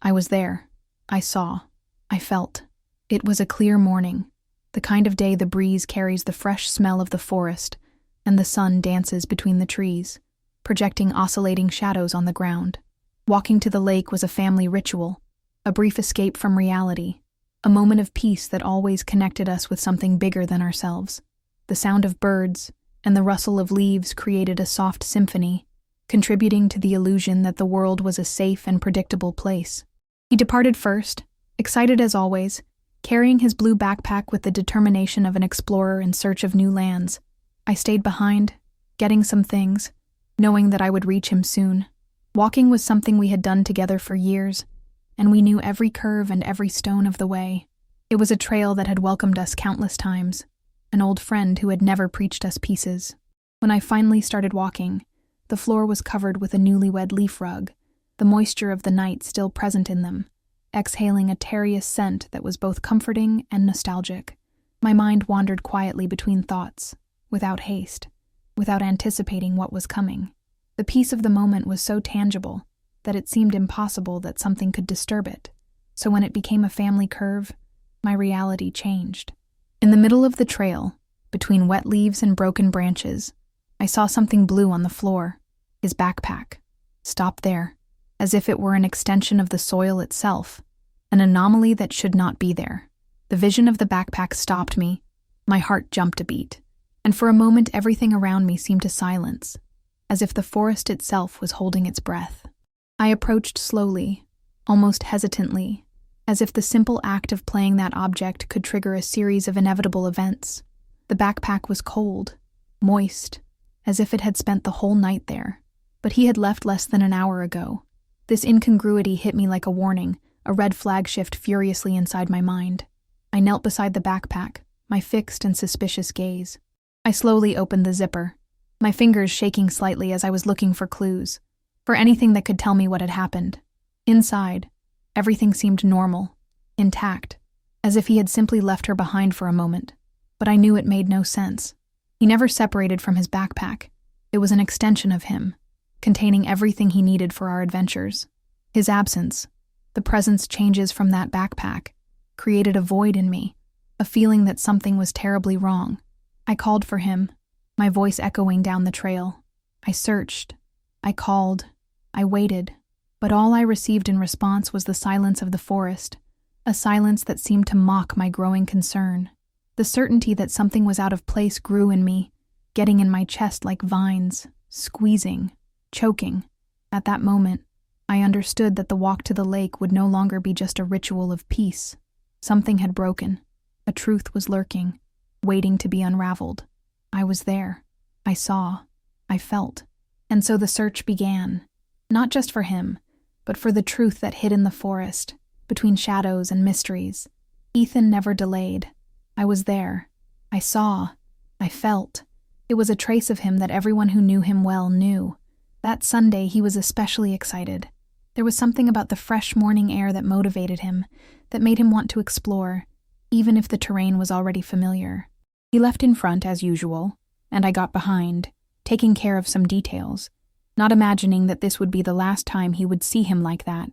I was there. I saw. I felt. It was a clear morning, the kind of day the breeze carries the fresh smell of the forest, and the sun dances between the trees, projecting oscillating shadows on the ground. Walking to the lake was a family ritual, a brief escape from reality, a moment of peace that always connected us with something bigger than ourselves. The sound of birds and the rustle of leaves created a soft symphony, contributing to the illusion that the world was a safe and predictable place. He departed first, excited as always, carrying his blue backpack with the determination of an explorer in search of new lands. I stayed behind, getting some things, knowing that I would reach him soon. Walking was something we had done together for years, and we knew every curve and every stone of the way. It was a trail that had welcomed us countless times, an old friend who had never preached us pieces. When I finally started walking, the floor was covered with a newlywed leaf rug, the moisture of the night still present in them, exhaling a terraceous scent that was both comforting and nostalgic. My mind wandered quietly between thoughts, without haste, without anticipating what was coming. The peace of the moment was so tangible that it seemed impossible that something could disturb it. So when it became a family curve, my reality changed. In the middle of the trail, between wet leaves and broken branches, I saw something blue on the floor, his backpack, stopped there, as if it were an extension of the soil itself, an anomaly that should not be there. The vision of the backpack stopped me, my heart jumped a beat, and for a moment everything around me seemed to silence, as if the forest itself was holding its breath. I approached slowly, almost hesitantly, as if the simple act of playing that object could trigger a series of inevitable events. The backpack was cold, moist, as if it had spent the whole night there, but he had left less than an hour ago. This incongruity hit me like a warning, a red flag shift furiously inside my mind. I knelt beside the backpack, my fixed and suspicious gaze. I slowly opened the zipper, my fingers shaking slightly as I was looking for clues, for anything that could tell me what had happened. Inside, everything seemed normal, intact, as if he had simply left her behind for a moment, but I knew it made no sense. He never separated from his backpack. It was an extension of him, containing everything he needed for our adventures. His absence, the presence changes from that backpack, created a void in me, a feeling that something was terribly wrong. I called for him, my voice echoing down the trail. I searched, I called, I waited, but all I received in response was the silence of the forest, a silence that seemed to mock my growing concern. The certainty that something was out of place grew in me, getting in my chest like vines, squeezing, choking. At that moment, I understood that the walk to the lake would no longer be just a ritual of peace. Something had broken. A truth was lurking, waiting to be unraveled. I was there. I saw. I felt. And so the search began, not just for him, but for the truth that hid in the forest, between shadows and mysteries. Ethan never delayed. I was there. I saw. I felt. It was a trace of him that everyone who knew him well knew. That Sunday he was especially excited. There was something about the fresh morning air that motivated him, that made him want to explore, even if the terrain was already familiar. He left in front as usual, and I got behind, taking care of some details, not imagining that this would be the last time he would see him like that,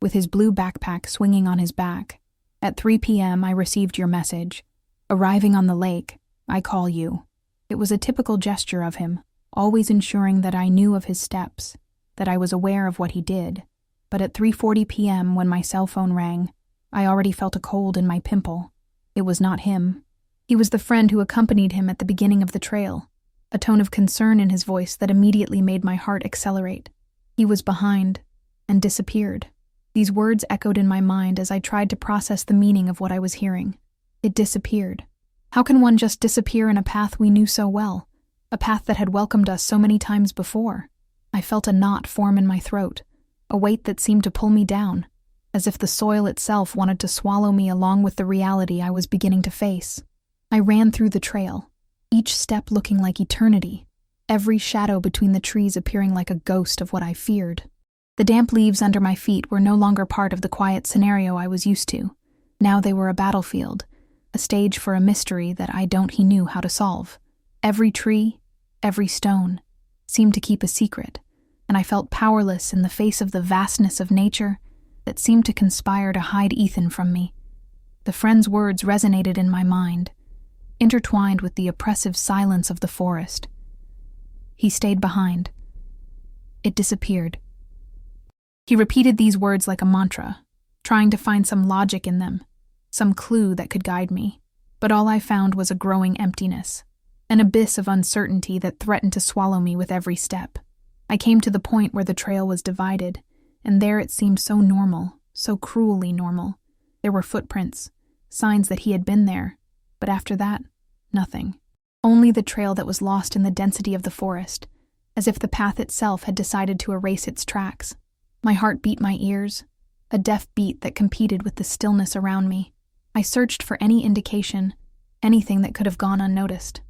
with his blue backpack swinging on his back. At 3 p.m. I received your message. Arriving on the lake, I call you. It was a typical gesture of him, always ensuring that I knew of his steps, that I was aware of what he did. But at 3:40 p.m. when my cell phone rang, I already felt a cold in my pimple. It was not him. He was the friend who accompanied him at the beginning of the trail, a tone of concern in his voice that immediately made my heart accelerate. He was behind, and disappeared. These words echoed in my mind as I tried to process the meaning of what I was hearing. It disappeared. How can one just disappear in a path we knew so well, a path that had welcomed us so many times before? I felt a knot form in my throat, a weight that seemed to pull me down, as if the soil itself wanted to swallow me along with the reality I was beginning to face. I ran through the trail, each step looking like eternity, every shadow between the trees appearing like a ghost of what I feared. The damp leaves under my feet were no longer part of the quiet scenario I was used to. Now they were a battlefield, a stage for a mystery that he knew how to solve. Every tree, every stone, seemed to keep a secret, and I felt powerless in the face of the vastness of nature, that seemed to conspire to hide Ethan from me. The friend's words resonated in my mind, intertwined with the oppressive silence of the forest. He stayed behind. It disappeared. He repeated these words like a mantra, trying to find some logic in them, some clue that could guide me. But all I found was a growing emptiness, an abyss of uncertainty that threatened to swallow me with every step. I came to the point where the trail was divided, and there it seemed so normal, so cruelly normal. There were footprints, signs that he had been there, but after that, nothing. Only the trail that was lost in the density of the forest, as if the path itself had decided to erase its tracks. My heart beat my ears, a deaf beat that competed with the stillness around me. I searched for any indication, anything that could have gone unnoticed.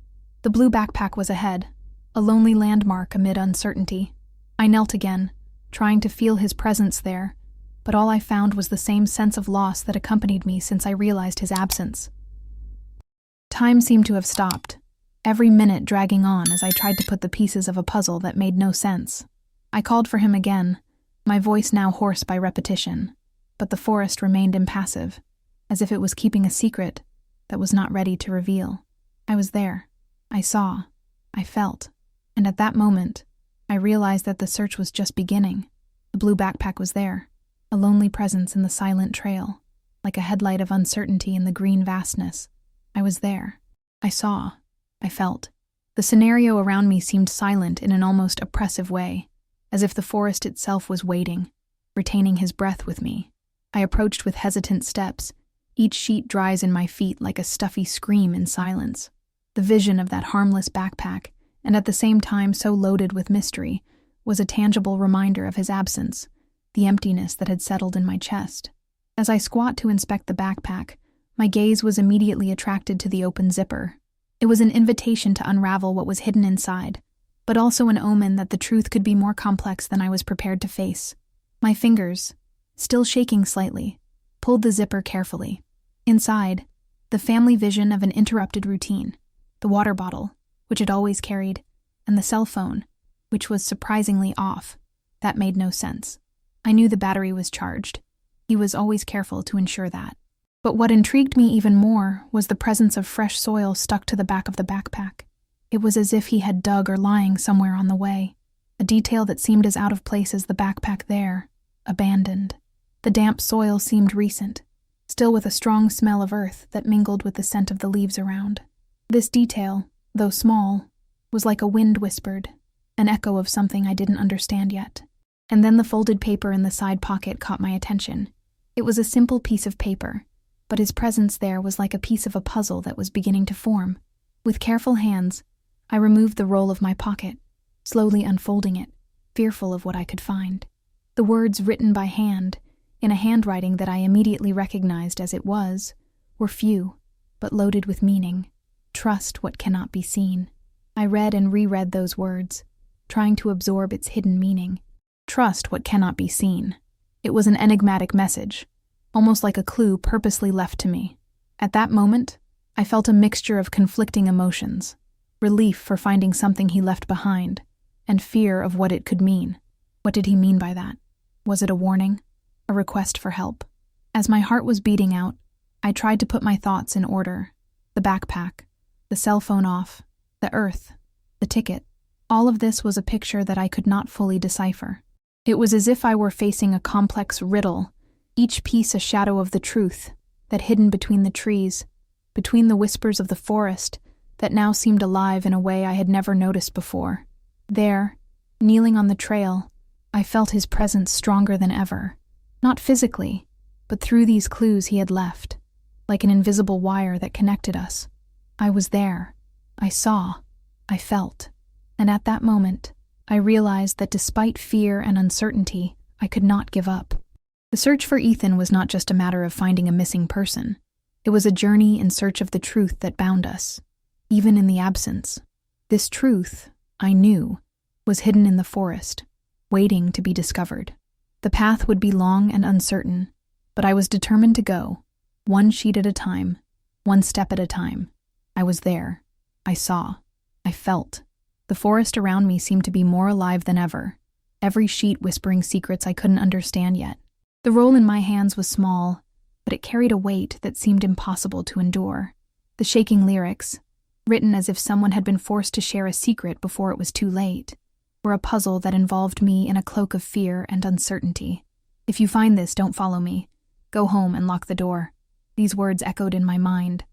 The blue backpack was ahead, a lonely landmark amid uncertainty. I knelt again, trying to feel his presence there, but all I found was the same sense of loss that accompanied me since I realized his absence. Time seemed to have stopped, every minute dragging on as I tried to put the pieces of a puzzle that made no sense. I called for him again, my voice now hoarse by repetition, but the forest remained impassive, as if it was keeping a secret that was not ready to reveal. I was there. I saw. I felt. And at that moment, I realized that the search was just beginning. The blue backpack was there, a lonely presence in the silent trail, like a headlight of uncertainty in the green vastness. I was there. I saw. I felt. The scenario around me seemed silent in an almost oppressive way, as if the forest itself was waiting, retaining his breath with me. I approached with hesitant steps, each sheet dries in my feet like a stuffy scream in silence. The vision of that harmless backpack, and at the same time so loaded with mystery, was a tangible reminder of his absence, the emptiness that had settled in my chest. As I squat to inspect the backpack, my gaze was immediately attracted to the open zipper. It was an invitation to unravel what was hidden inside, but also an omen that the truth could be more complex than I was prepared to face. My fingers, still shaking slightly, pulled the zipper carefully. Inside, the family vision of an interrupted routine, the water bottle, which it always carried, and the cell phone, which was surprisingly off. That made no sense. I knew the battery was charged. He was always careful to ensure that. But what intrigued me even more was the presence of fresh soil stuck to the back of the backpack. It was as if he had dug or lying somewhere on the way, a detail that seemed as out of place as the backpack there, abandoned. The damp soil seemed recent, still with a strong smell of earth that mingled with the scent of the leaves around. This detail, though small, was like a wind whispered, an echo of something I didn't understand yet. And then the folded paper in the side pocket caught my attention. It was a simple piece of paper, but his presence there was like a piece of a puzzle that was beginning to form. With careful hands, I removed the roll of my pocket, slowly unfolding it, fearful of what I could find. The words written by hand, in a handwriting that I immediately recognized as it was, were few, but loaded with meaning. Trust what cannot be seen. I read and reread those words, trying to absorb its hidden meaning. Trust what cannot be seen. It was an enigmatic message, almost like a clue purposely left to me. At that moment, I felt a mixture of conflicting emotions, relief for finding something he left behind, and fear of what it could mean. What did he mean by that? Was it a warning? A request for help? As my heart was beating out, I tried to put my thoughts in order. The backpack, the cell phone off, the earth, the ticket. All of this was a picture that I could not fully decipher. It was as if I were facing a complex riddle, each piece a shadow of the truth that hidden between the trees, between the whispers of the forest that now seemed alive in a way I had never noticed before. There, kneeling on the trail, I felt his presence stronger than ever. Not physically, but through these clues he had left, like an invisible wire that connected us. I was there. I saw. I felt. And at that moment, I realized that despite fear and uncertainty, I could not give up. The search for Ethan was not just a matter of finding a missing person. It was a journey in search of the truth that bound us, even in the absence. This truth, I knew, was hidden in the forest, waiting to be discovered. The path would be long and uncertain, but I was determined to go, one sheet at a time, one step at a time. I was there. I saw. I felt. The forest around me seemed to be more alive than ever, every sheet whispering secrets I couldn't understand yet. The roll in my hands was small, but it carried a weight that seemed impossible to endure. The shaking lyrics, written as if someone had been forced to share a secret before it was too late, were a puzzle that involved me in a cloak of fear and uncertainty. "If you find this, don't follow me. Go home and lock the door." These words echoed in my mind,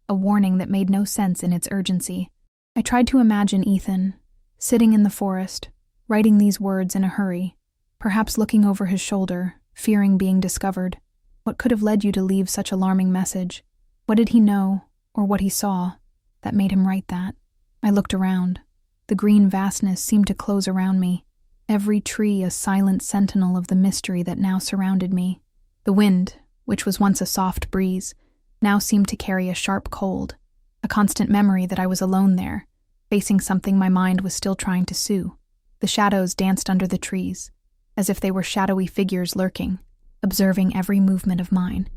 a warning that made no sense in its urgency. I tried to imagine Ethan, sitting in the forest, writing these words in a hurry, perhaps looking over his shoulder, fearing being discovered. What could have led you to leave such alarming message? What did he know, or what he saw, that made him write that? I looked around. The green vastness seemed to close around me, every tree a silent sentinel of the mystery that now surrounded me. The wind, which was once a soft breeze, now seemed to carry a sharp cold, a constant memory that I was alone there, facing something my mind was still trying to sue. The shadows danced under the trees, as if they were shadowy figures lurking, observing every movement of mine.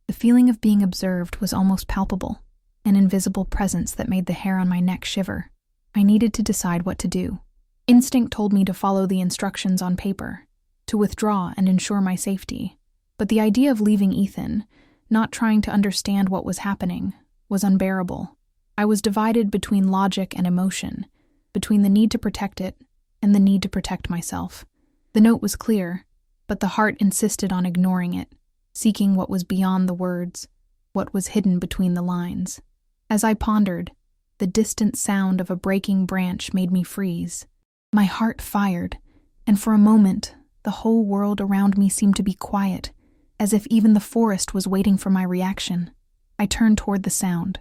The feeling of being observed was almost palpable, an invisible presence that made the hair on my neck shiver. I needed to decide what to do. Instinct told me to follow the instructions on paper, to withdraw and ensure my safety. But the idea of leaving Ethan, not trying to understand what was happening, was unbearable. I was divided between logic and emotion, between the need to protect it and the need to protect myself. The note was clear, but the heart insisted on ignoring it, seeking what was beyond the words, what was hidden between the lines. As I pondered, the distant sound of a breaking branch made me freeze. My heart fired, and for a moment, the whole world around me seemed to be quiet, as if even the forest was waiting for my reaction. I turned toward the sound,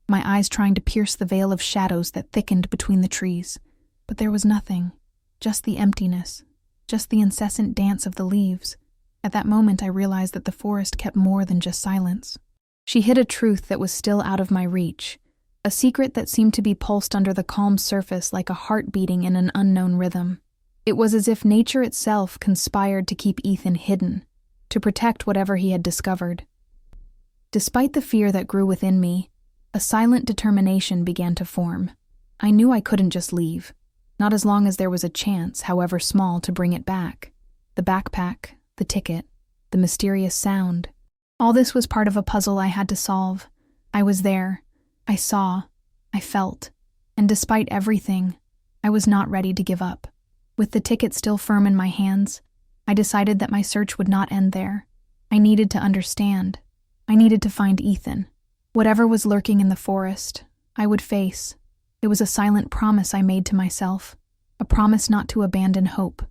my eyes trying to pierce the veil of shadows that thickened between the trees. But there was nothing, just the emptiness, just the incessant dance of the leaves. At that moment I realized that the forest kept more than just silence. She hid a truth that was still out of my reach, a secret that seemed to be pulsed under the calm surface like a heart beating in an unknown rhythm. It was as if nature itself conspired to keep Ethan hidden, to protect whatever he had discovered. Despite the fear that grew within me, a silent determination began to form. I knew I couldn't just leave, not as long as there was a chance, however small, to bring it back. The backpack, the ticket, the mysterious sound. All this was part of a puzzle I had to solve. I was there. I saw. I felt. And despite everything, I was not ready to give up. With the ticket still firm in my hands, I decided that my search would not end there. I needed to understand. I needed to find Ethan. Whatever was lurking in the forest, I would face. It was a silent promise I made to myself, a promise not to abandon hope,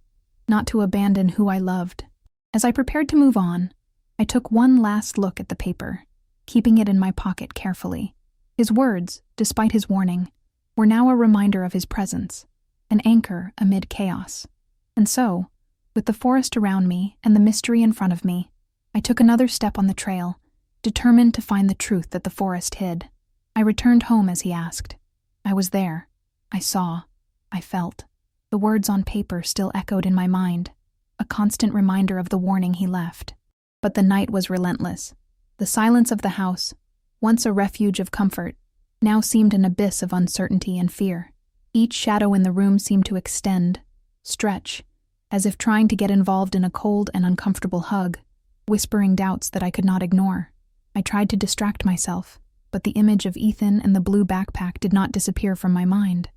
not to abandon who I loved. As I prepared to move on, I took one last look at the paper, keeping it in my pocket carefully. His words, despite his warning, were now a reminder of his presence, an anchor amid chaos. And so, with the forest around me and the mystery in front of me, I took another step on the trail, determined to find the truth that the forest hid. I returned home as he asked. I was there. I saw. I felt. The words on paper still echoed in my mind, a constant reminder of the warning he left. But the night was relentless. The silence of the house, once a refuge of comfort, now seemed an abyss of uncertainty and fear. Each shadow in the room seemed to extend, stretch, as if trying to get involved in a cold and uncomfortable hug, whispering doubts that I could not ignore. I tried to distract myself, but the image of Ethan and the blue backpack did not disappear from my mind.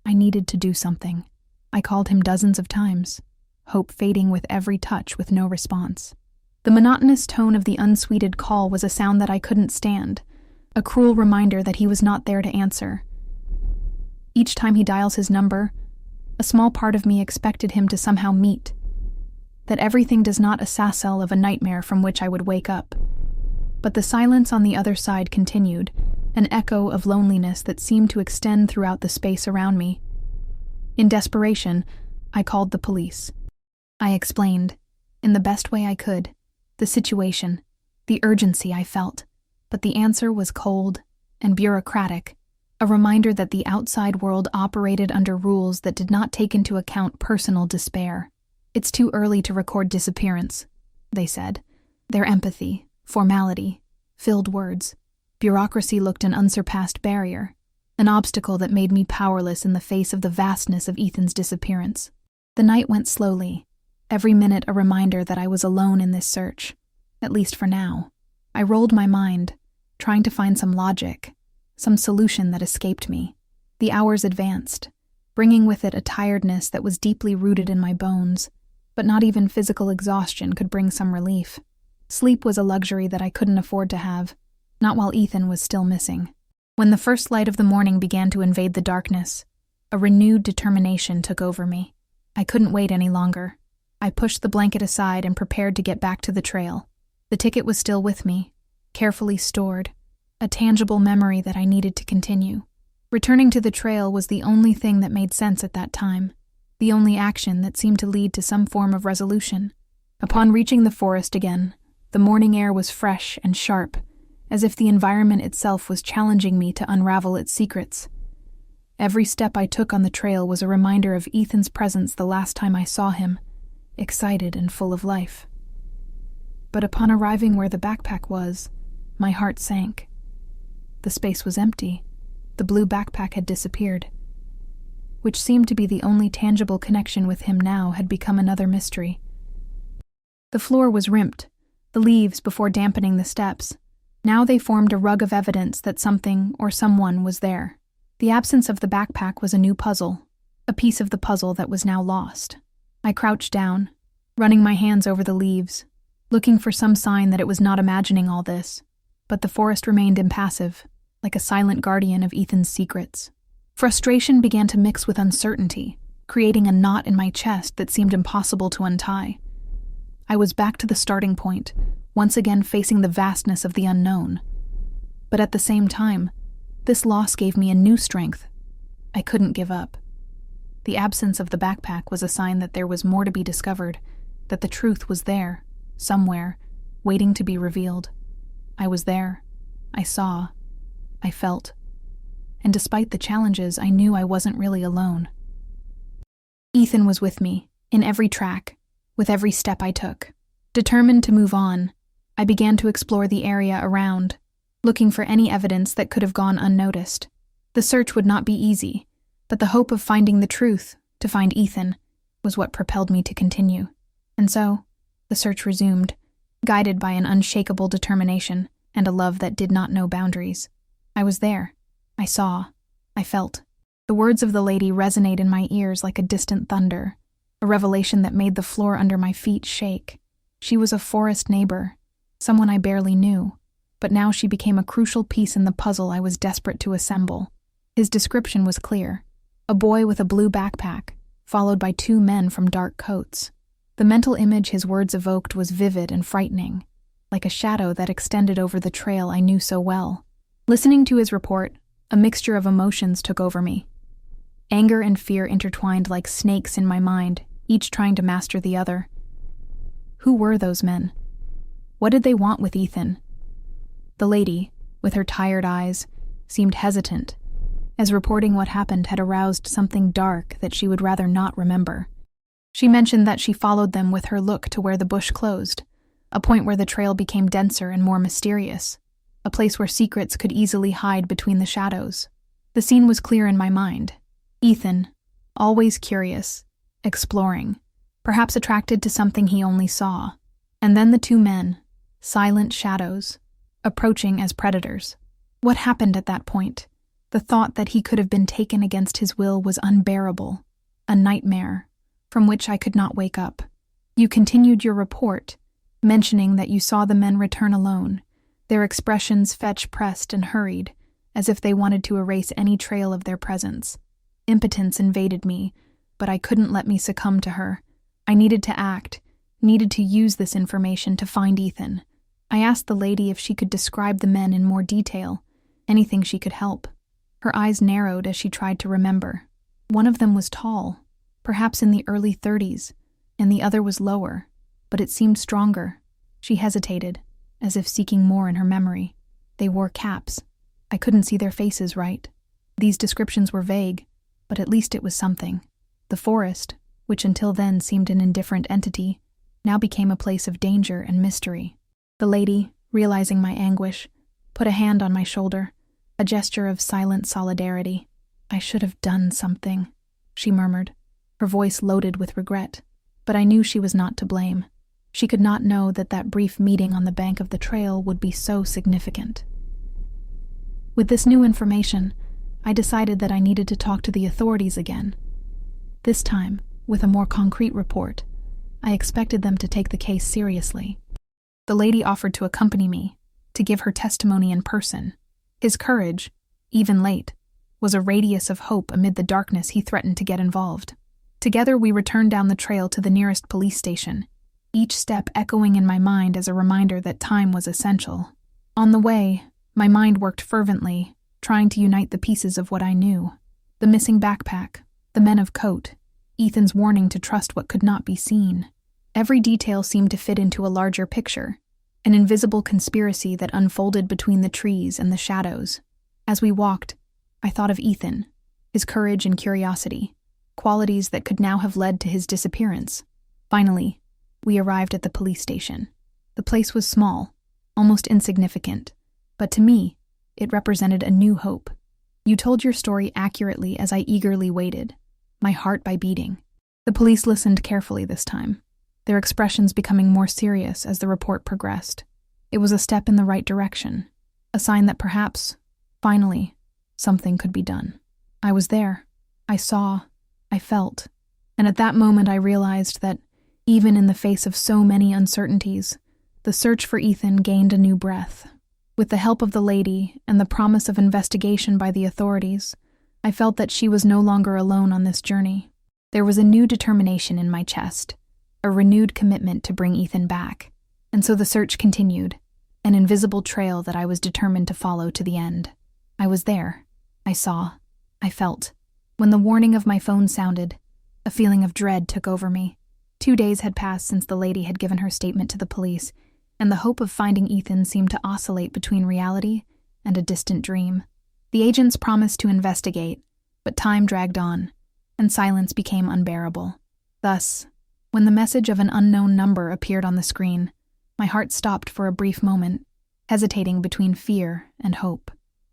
I needed to do something. I called him dozens of times, hope fading with every touch with no response. The monotonous tone of the unsweeted call was a sound that I couldn't stand, a cruel reminder that he was not there to answer. Each time he dials his number, a small part of me expected him to somehow meet, that everything does not a sassel of a nightmare from which I would wake up. But the silence on the other side continued, an echo of loneliness that seemed to extend throughout the space around me. In desperation, I called the police. I explained, in the best way I could, the situation, the urgency I felt, but the answer was cold and bureaucratic, a reminder that the outside world operated under rules that did not take into account personal despair. "It's too early to record disappearance," they said. Their empathy, formality, filled words. Bureaucracy looked an unsurpassed barrier, an obstacle that made me powerless in the face of the vastness of Ethan's disappearance. The night went slowly, every minute a reminder that I was alone in this search, at least for now. I rolled my mind, trying to find some logic, some solution that escaped me. The hours advanced, bringing with it a tiredness that was deeply rooted in my bones, but not even physical exhaustion could bring some relief. Sleep was a luxury that I couldn't afford to have, not while Ethan was still missing. When the first light of the morning began to invade the darkness, a renewed determination took over me. I couldn't wait any longer. I pushed the blanket aside and prepared to get back to the trail. The ticket was still with me, carefully stored, a tangible memory that I needed to continue. Returning to the trail was the only thing that made sense at that time, the only action that seemed to lead to some form of resolution. Upon reaching the forest again, the morning air was fresh and sharp, as if the environment itself was challenging me to unravel its secrets. Every step I took on the trail was a reminder of Ethan's presence the last time I saw him, excited and full of life. But upon arriving where the backpack was, my heart sank. The space was empty. The blue backpack had disappeared. Which seemed to be the only tangible connection with him now had become another mystery. The floor was rimped, the leaves before dampening the steps. Now they formed a rug of evidence that something or someone was there. The absence of the backpack was a new puzzle, a piece of the puzzle that was now lost. I crouched down, running my hands over the leaves, looking for some sign that it was not imagining all this, but the forest remained impassive, like a silent guardian of Ethan's secrets. Frustration began to mix with uncertainty, creating a knot in my chest that seemed impossible to untie. I was back to the starting point, once again facing the vastness of the unknown. But at the same time, this loss gave me a new strength. I couldn't give up. The absence of the backpack was a sign that there was more to be discovered, that the truth was there, somewhere, waiting to be revealed. I was there. I saw. I felt. And despite the challenges, I knew I wasn't really alone. Ethan was with me, in every track, with every step I took. Determined to move on, I began to explore the area around, looking for any evidence that could have gone unnoticed. The search would not be easy, but the hope of finding the truth, to find Ethan, was what propelled me to continue. And so, the search resumed, guided by an unshakable determination and a love that did not know boundaries. I was there. I saw. I felt. The words of the lady resonate in my ears like a distant thunder, a revelation that made the floor under my feet shake. She was a forest neighbor, someone I barely knew, but now she became a crucial piece in the puzzle I was desperate to assemble. His description was clear. A boy with a blue backpack, followed by two men from dark coats. The mental image his words evoked was vivid and frightening, like a shadow that extended over the trail I knew so well. Listening to his report, a mixture of emotions took over me. Anger and fear intertwined like snakes in my mind, each trying to master the other. Who were those men? What did they want with Ethan? The lady, with her tired eyes, seemed hesitant, as reporting what happened had aroused something dark that she would rather not remember. She mentioned that she followed them with her look to where the bush closed, a point where the trail became denser and more mysterious, a place where secrets could easily hide between the shadows. The scene was clear in my mind. Ethan, always curious, exploring, perhaps attracted to something he only saw. And then the two men, silent shadows, approaching as predators. What happened at that point? The thought that he could have been taken against his will was unbearable, a nightmare, from which I could not wake up. You continued your report, mentioning that you saw the men return alone, their expressions fetch-pressed and hurried, as if they wanted to erase any trail of their presence. Impotence invaded me, but I couldn't let me succumb to her. I needed to act, needed to use this information to find Ethan. I asked the lady if she could describe the men in more detail, anything she could help. Her eyes narrowed as she tried to remember. One of them was tall, perhaps in the early 30s, and the other was lower, but it seemed stronger. She hesitated, as if seeking more in her memory. They wore caps. I couldn't see their faces right. These descriptions were vague, but at least it was something. The forest, which until then seemed an indifferent entity, now became a place of danger and mystery. The lady, realizing my anguish, put a hand on my shoulder, a gesture of silent solidarity. "I should have done something," she murmured, her voice loaded with regret. But I knew she was not to blame. She could not know that that brief meeting on the bank of the trail would be so significant. With this new information, I decided that I needed to talk to the authorities again. This time, with a more concrete report. I expected them to take the case seriously. The lady offered to accompany me, to give her testimony in person. His courage, even late, was a radius of hope amid the darkness he threatened to get involved. Together we returned down the trail to the nearest police station, each step echoing in my mind as a reminder that time was essential. On the way, my mind worked fervently, trying to unite the pieces of what I knew. The missing backpack, the men of coat, Ethan's warning to trust what could not be seen. Every detail seemed to fit into a larger picture, an invisible conspiracy that unfolded between the trees and the shadows. As we walked, I thought of Ethan, his courage and curiosity, qualities that could now have led to his disappearance. Finally, we arrived at the police station. The place was small, almost insignificant, but to me, it represented a new hope. You told your story accurately as I eagerly waited, my heart by beating. The police listened carefully this time, their expressions becoming more serious as the report progressed. It was a step in the right direction, a sign that perhaps, finally, something could be done. I was there. I saw. I felt. And at that moment I realized that, even in the face of so many uncertainties, the search for Ethan gained a new breath. With the help of the lady and the promise of investigation by the authorities, I felt that she was no longer alone on this journey. There was a new determination in my chest, a renewed commitment to bring Ethan back. And so the search continued, an invisible trail that I was determined to follow to the end. I was there. I saw. I felt. When the warning of my phone sounded, a feeling of dread took over me. 2 days had passed since the lady had given her statement to the police, and the hope of finding Ethan seemed to oscillate between reality and a distant dream. The agents promised to investigate, but time dragged on, and silence became unbearable. Thus, when the message of an unknown number appeared on the screen, my heart stopped for a brief moment, hesitating between fear and hope.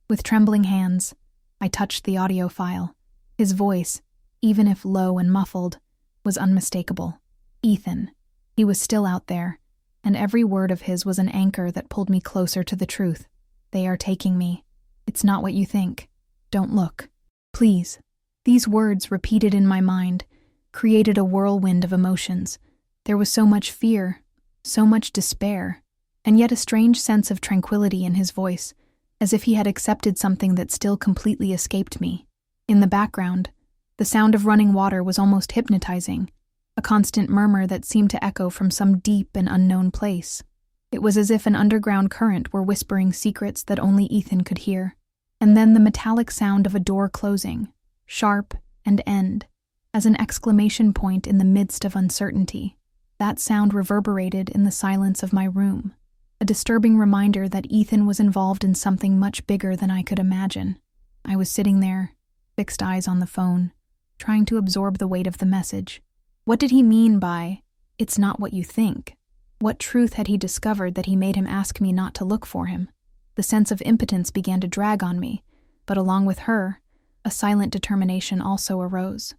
With trembling hands, I touched the audio file. His voice, even if low and muffled, was unmistakable. Ethan. He was still out there, and every word of his was an anchor that pulled me closer to the truth. They are taking me. It's not what you think. Don't look. Please. These words, repeated in my mind, created a whirlwind of emotions. There was so much fear, so much despair, and yet a strange sense of tranquility in his voice, as if he had accepted something that still completely escaped me. In the background, the sound of running water was almost hypnotizing, a constant murmur that seemed to echo from some deep and unknown place. It was as if an underground current were whispering secrets that only Ethan could hear. And then the metallic sound of a door closing, sharp and end, as an exclamation point in the midst of uncertainty. That sound reverberated in the silence of my room, a disturbing reminder that Ethan was involved in something much bigger than I could imagine. I was sitting there, fixed eyes on the phone, trying to absorb the weight of the message. What did he mean by, "It's not what you think"? What truth had he discovered that he made him ask me not to look for him? The sense of impotence began to drag on me, but along with her, a silent determination also arose.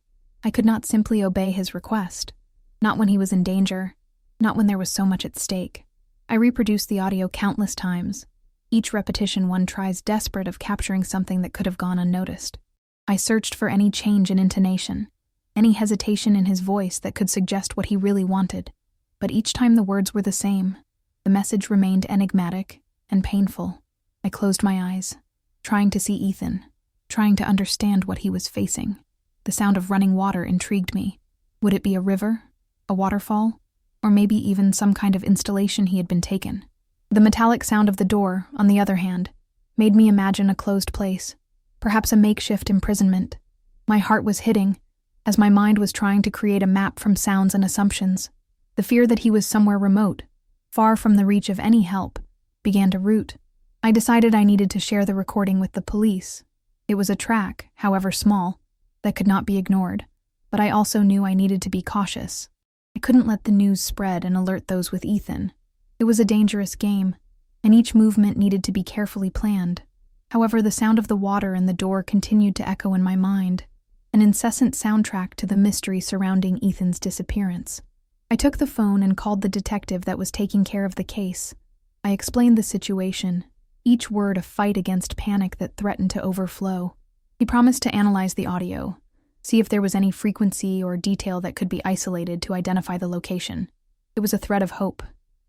I could not simply obey his request. Not when he was in danger, not when there was so much at stake. I reproduced the audio countless times, each repetition one tries desperate of capturing something that could have gone unnoticed. I searched for any change in intonation, any hesitation in his voice that could suggest what he really wanted. But each time the words were the same. The message remained enigmatic and painful. I closed my eyes, trying to see Ethan, trying to understand what he was facing. The sound of running water intrigued me. Would it be a river, a waterfall, or maybe even some kind of installation he had been taken? The metallic sound of the door, on the other hand, made me imagine a closed place, perhaps a makeshift imprisonment. My heart was hitting, as my mind was trying to create a map from sounds and assumptions. The fear that he was somewhere remote, far from the reach of any help, began to root. I decided I needed to share the recording with the police. It was a track, however small, that could not be ignored, but I also knew I needed to be cautious. I couldn't let the news spread and alert those with Ethan. It was a dangerous game, and each movement needed to be carefully planned. However, the sound of the water and the door continued to echo in my mind, an incessant soundtrack to the mystery surrounding Ethan's disappearance. I took the phone and called the detective that was taking care of the case. I explained the situation, each word a fight against panic that threatened to overflow. He promised to analyze the audio, see if there was any frequency or detail that could be isolated to identify the location. It was a thread of hope,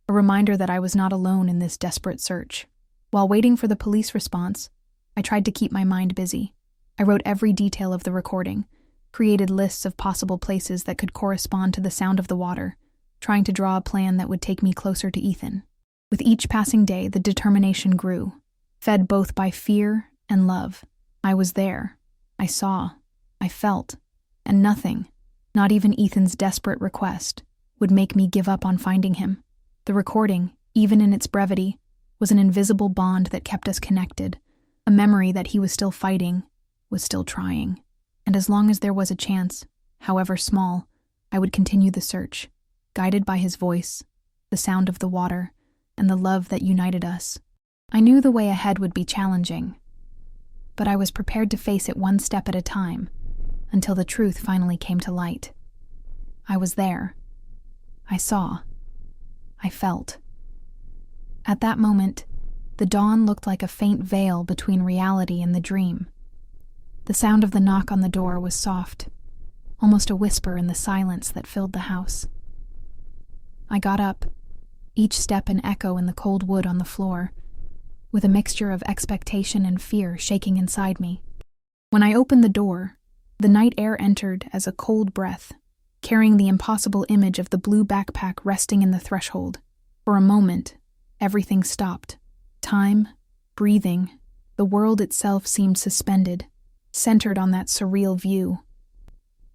a reminder that I was not alone in this desperate search. While waiting for the police response, I tried to keep my mind busy. I wrote every detail of the recording, created lists of possible places that could correspond to the sound of the water, trying to draw a plan that would take me closer to Ethan. With each passing day, the determination grew, fed both by fear and love. I was there. I saw. I felt. And nothing, not even Ethan's desperate request, would make me give up on finding him. The recording, even in its brevity, was an invisible bond that kept us connected, a memory that he was still fighting, was still trying. And as long as there was a chance, however small, I would continue the search, guided by his voice, the sound of the water, and the love that united us. I knew the way ahead would be challenging, but I was prepared to face it one step at a time, until the truth finally came to light. I was there. I saw. I felt. At that moment, the dawn looked like a faint veil between reality and the dream. The sound of the knock on the door was soft, almost a whisper in the silence that filled the house. I got up, each step an echo in the cold wood on the floor, with a mixture of expectation and fear shaking inside me. When I opened the door, the night air entered as a cold breath, carrying the impossible image of the blue backpack resting in the threshold. For a moment, everything stopped. Time, breathing, the world itself seemed suspended, centered on that surreal view.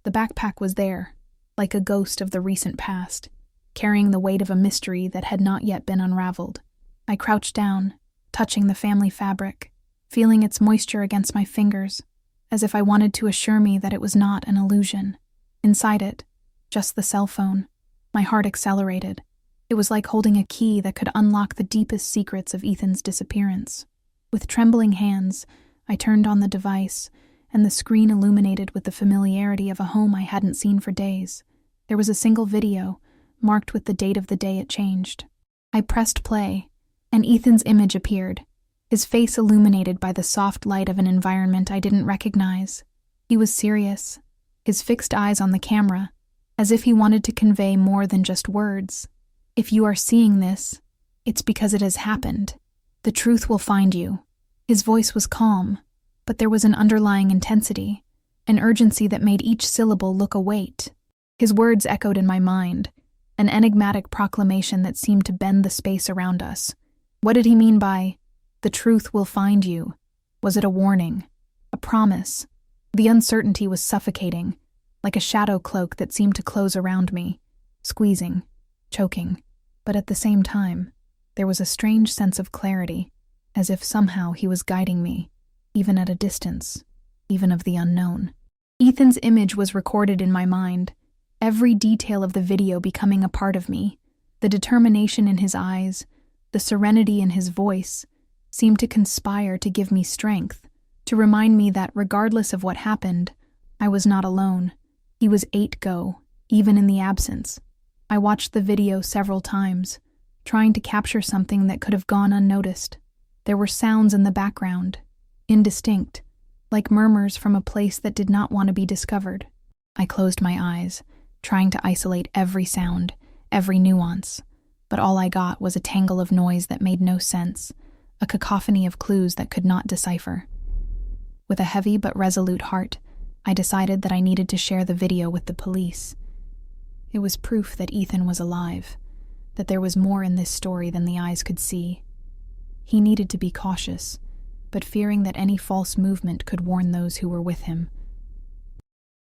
The backpack was there, like a ghost of the recent past, carrying the weight of a mystery that had not yet been unraveled. I crouched down, touching the family fabric, feeling its moisture against my fingers, as if I wanted to assure me that it was not an illusion. Inside it, just the cell phone, my heart accelerated. It was like holding a key that could unlock the deepest secrets of Ethan's disappearance. With trembling hands, I turned on the device, and the screen illuminated with the familiarity of a home I hadn't seen for days. There was a single video, marked with the date of the day it changed. I pressed play, and Ethan's image appeared, his face illuminated by the soft light of an environment I didn't recognize. He was serious, his fixed eyes on the camera, as if he wanted to convey more than just words. If you are seeing this, it's because it has happened. The truth will find you. His voice was calm, but there was an underlying intensity, an urgency that made each syllable look a weight. His words echoed in my mind, an enigmatic proclamation that seemed to bend the space around us. What did he mean by, "The truth will find you"? Was it a warning? A promise? The uncertainty was suffocating, like a shadow cloak that seemed to close around me, squeezing, choking. But at the same time, there was a strange sense of clarity, as if somehow he was guiding me, even at a distance, even of the unknown. Ethan's image was recorded in my mind, every detail of the video becoming a part of me. The determination in his eyes, the serenity in his voice, seemed to conspire to give me strength, to remind me that regardless of what happened, I was not alone. He was 8-go, even in the absence. I watched the video several times, trying to capture something that could have gone unnoticed. There were sounds in the background, indistinct, like murmurs from a place that did not want to be discovered. I closed my eyes, trying to isolate every sound, every nuance, but all I got was a tangle of noise that made no sense, a cacophony of clues that could not decipher. With a heavy but resolute heart, I decided that I needed to share the video with the police. It was proof that Ethan was alive, that there was more in this story than the eyes could see. He needed to be cautious, but fearing that any false movement could warn those who were with him.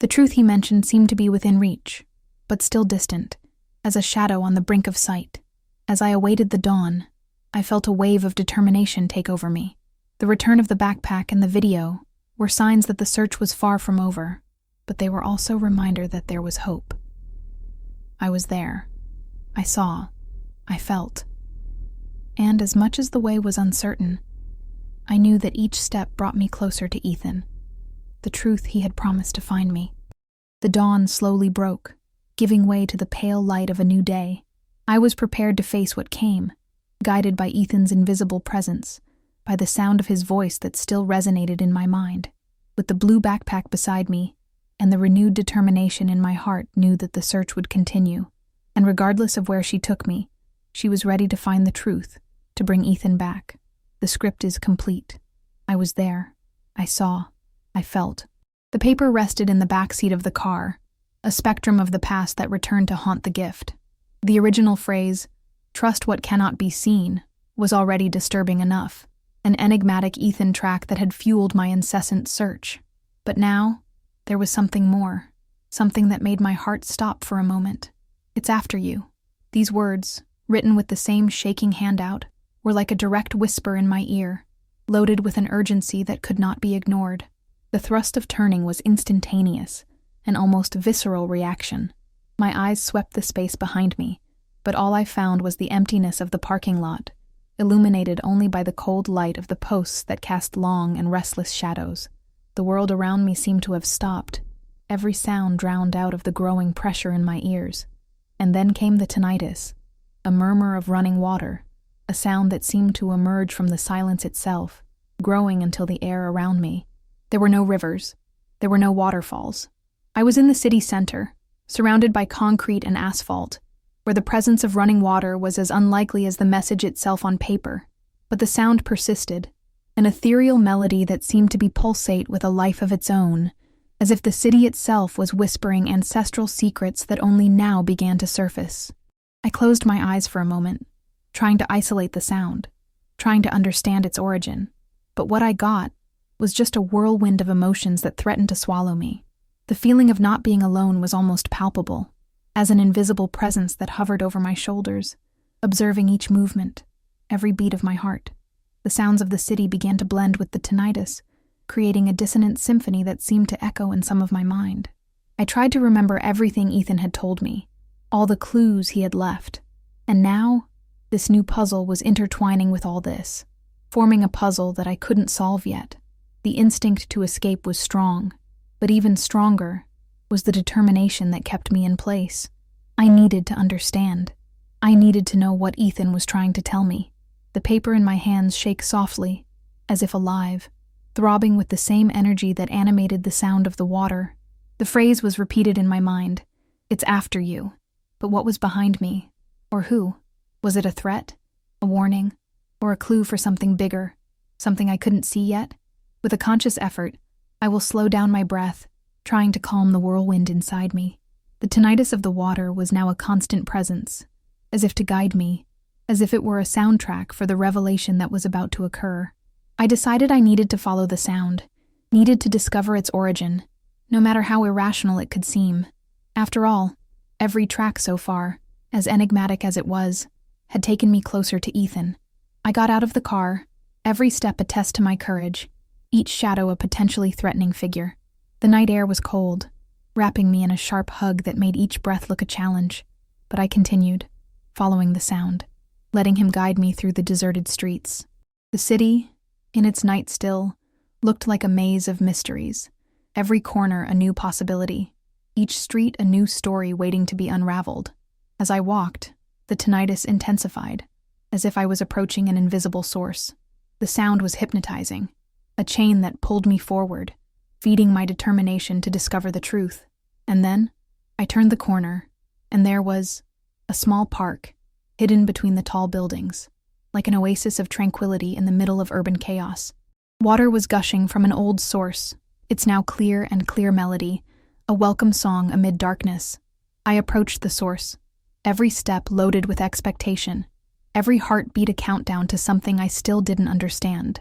The truth he mentioned seemed to be within reach, but still distant, as a shadow on the brink of sight. As I awaited the dawn, I felt a wave of determination take over me. The return of the backpack and the video were signs that the search was far from over, but they were also a reminder that there was hope. I was there. I saw. I felt. And as much as the way was uncertain, I knew that each step brought me closer to Ethan, the truth he had promised to find me. The dawn slowly broke, giving way to the pale light of a new day. I was prepared to face what came, guided by Ethan's invisible presence, by the sound of his voice that still resonated in my mind. With the blue backpack beside me, and the renewed determination in my heart, knew that the search would continue, and regardless of where she took me, she was ready to find the truth, to bring Ethan back. The script is complete. I was there. I saw. I felt. The paper rested in the back seat of the car, a spectrum of the past that returned to haunt the gift. The original phrase, "Trust what cannot be seen," was already disturbing enough, an enigmatic Ethan track that had fueled my incessant search. But now, there was something more, something that made my heart stop for a moment. "It's after you." These words, written with the same shaking handout, were like a direct whisper in my ear, loaded with an urgency that could not be ignored. The thrust of turning was instantaneous, an almost visceral reaction. My eyes swept the space behind me, but all I found was the emptiness of the parking lot, illuminated only by the cold light of the posts that cast long and restless shadows. The world around me seemed to have stopped, every sound drowned out of the growing pressure in my ears. And then came the tinnitus, a murmur of running water, a sound that seemed to emerge from the silence itself, growing until the air around me. There were no rivers. There were no waterfalls. I was in the city center, surrounded by concrete and asphalt, where the presence of running water was as unlikely as the message itself on paper. But the sound persisted, an ethereal melody that seemed to be pulsate with a life of its own, as if the city itself was whispering ancestral secrets that only now began to surface. I closed my eyes for a moment, trying to isolate the sound, trying to understand its origin. But what I got was just a whirlwind of emotions that threatened to swallow me. The feeling of not being alone was almost palpable, as an invisible presence that hovered over my shoulders, observing each movement, every beat of my heart. The sounds of the city began to blend with the tinnitus, creating a dissonant symphony that seemed to echo in some of my mind. I tried to remember everything Ethan had told me, all the clues he had left. And now, this new puzzle was intertwining with all this, forming a puzzle that I couldn't solve yet. The instinct to escape was strong, but even stronger was the determination that kept me in place. I needed to understand. I needed to know what Ethan was trying to tell me. The paper in my hands shook softly, as if alive, throbbing with the same energy that animated the sound of the water. The phrase was repeated in my mind, "It's after you." But what was behind me? Or who? Was it a threat? A warning? Or a clue for something bigger? Something I couldn't see yet? With a conscious effort, I will slow down my breath, trying to calm the whirlwind inside me. The tinnitus of the water was now a constant presence, as if to guide me, as if it were a soundtrack for the revelation that was about to occur. I decided I needed to follow the sound, needed to discover its origin, no matter how irrational it could seem. After all, every track so far, as enigmatic as it was, had taken me closer to Ethan. I got out of the car, every step a test to my courage, each shadow a potentially threatening figure. The night air was cold, wrapping me in a sharp hug that made each breath look a challenge. But I continued, following the sound, letting him guide me through the deserted streets. The city, in its night still, looked like a maze of mysteries, every corner a new possibility, each street a new story waiting to be unraveled. As I walked, the tinnitus intensified, as if I was approaching an invisible source. The sound was hypnotizing, a chain that pulled me forward, feeding my determination to discover the truth. And then, I turned the corner, and there was a small park, hidden between the tall buildings, like an oasis of tranquility in the middle of urban chaos. Water was gushing from an old source, its now clear and clear melody, a welcome song amid darkness. I approached the source, every step loaded with expectation, every heartbeat a countdown to something I still didn't understand.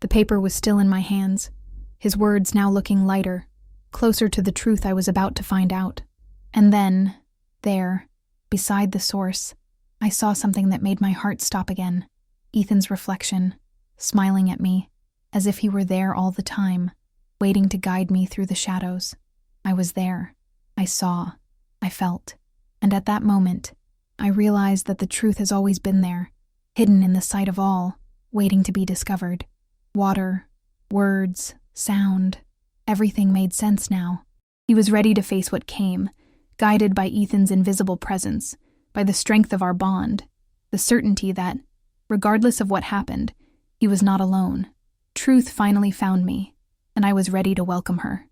The paper was still in my hands, his words now looking lighter, closer to the truth I was about to find out. And then, there, beside the source, I saw something that made my heart stop again. Ethan's reflection, smiling at me, as if he were there all the time, waiting to guide me through the shadows. I was there. I saw. I felt. And at that moment, I realized that the truth has always been there, hidden in the sight of all, waiting to be discovered. Water, words, sound, everything made sense now. He was ready to face what came, guided by Ethan's invisible presence, by the strength of our bond, the certainty that, regardless of what happened, he was not alone. Truth finally found me, and I was ready to welcome her.